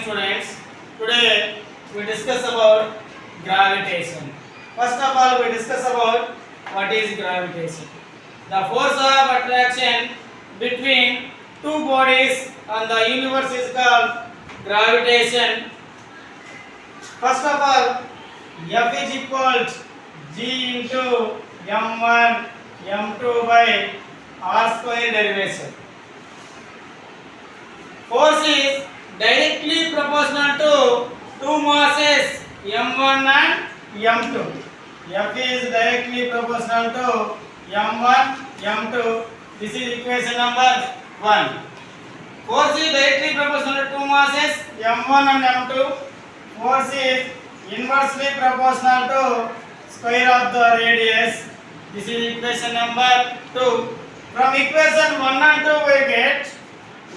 morning, students. Today we discuss about gravitation. First of all, we discuss about what is gravitation. The force of attraction between two bodies on the universe is called gravitation. First of all, F is equal to G into m1 m2 by r square derivation. Force is directly proportional to two masses m1 and m2. F is directly proportional to m1 m2. This is equation number 1. Force is directly proportional to two masses m1 and m2. Force is inversely proportional to square of the radius. This is equation number 2. From equation 1 and 2 we get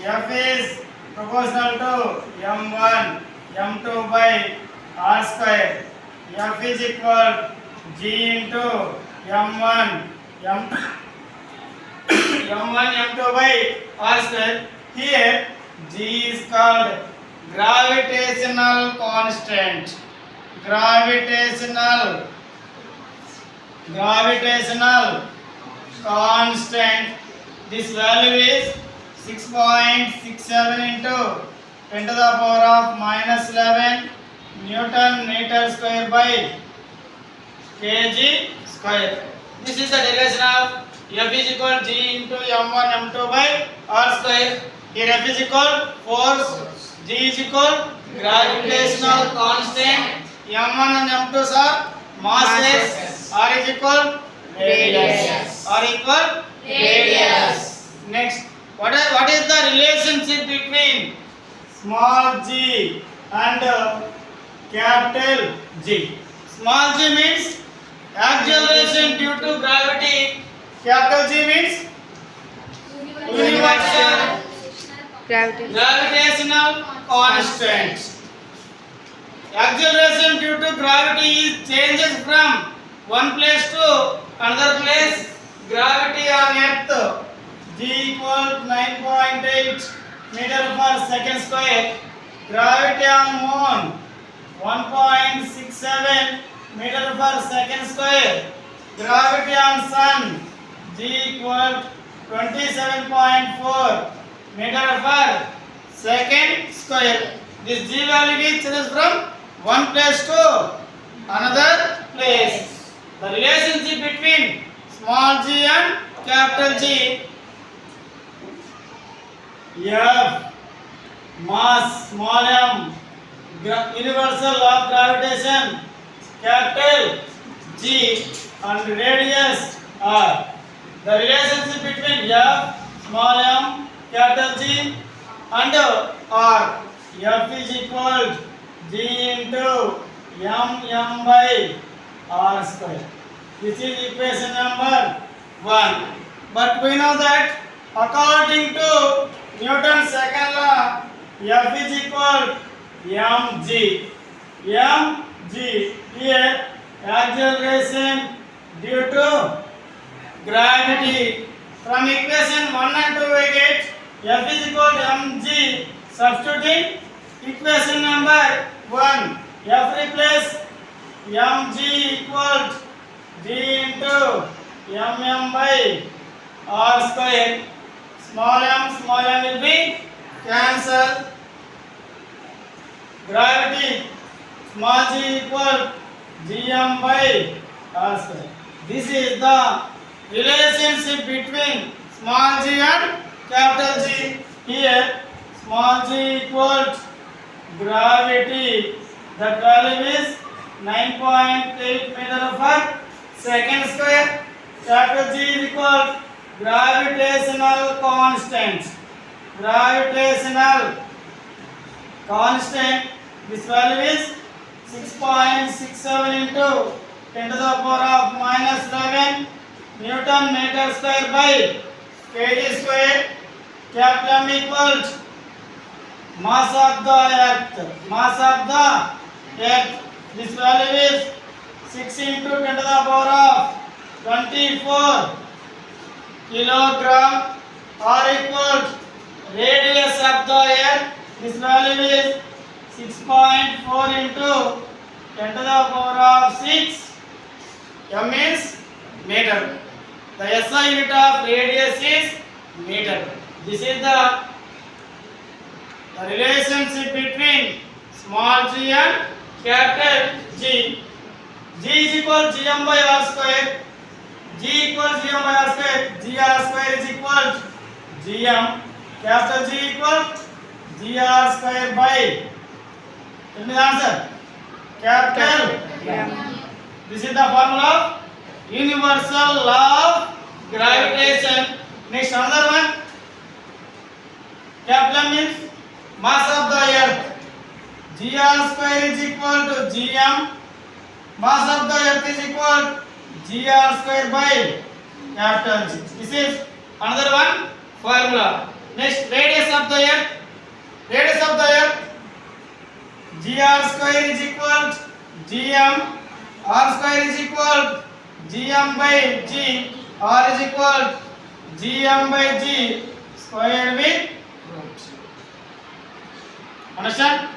F is proportional to m1 m2 by r square. F is equal G into m1 m2 m1 m2 by r square. Here G is called gravitational constant. Gravitational constant. This value is 6.67 into 10 to the power of minus 11 Newton meter square by kg square. This is the derivation of F is equal G into m1 m2 by r square. Here F is equal force, G is equal gravitational constant, m1 and m2 are masses, r is equal radius. R equal radius. Next, what is the relationship between small g and capital G? Small g means acceleration due to gravity. Capital G means universal gravitational constant. Acceleration due to gravity is changes from one place to another place. Gravity on earth G equals 9.8 meter per second square. Gravity on moon 1.67 meter per second square. Gravity on sun G equals 27.4 meter per second square. This G value changes from one place to another place. The relationship between small g and capital G. F mass small m universal of gravitation capital G and radius r. The relationship between F small m capital G and r. F is equal G into m by r square. This is equation number 1. But we know that according to Newton's second law, F is equal mg. Mg here acceleration due to gravity. From equation 1 and 2 we get F is equal to mg. Substituting equation number 1. F replace mg equal G into mm by r square. Small m will be cancelled. Gravity small g equal gm by r square. This is the relationship between small g and capital G. Here small g equals gravity. The value is 9.8 meter per second square. Capital G is equal gravitational constant. Gravitational constant. This value is 6.67 into 10 to the power of minus 11 Newton meter square by kg square. Capital M equals mass of the earth. Mass of the earth. This value is 6 into 10 to the power of 24 kilogram. R equals radius of the earth. This value is 6.4 into 10 to the power of 6. M is meter. The SI unit of radius is meter. This is the relationship between small g and capital G. G is equal to Gm by R square. G equals Gm by R square. Gr square is equal to Gm. Capital G equal Gr square by. Tell me the answer. Capital M. This is the formula of universal law of gravitation. Next, another one. Capital M means mass of the earth. Gr square is equal to Gm. Mass of the earth is equal to Gr square by capital G. This is another one formula. Next, radius of the earth. Radius of the earth. Gr square is equal to Gm. R square is equal to Gm by G. R is equal to Gm by G square with root. Understand?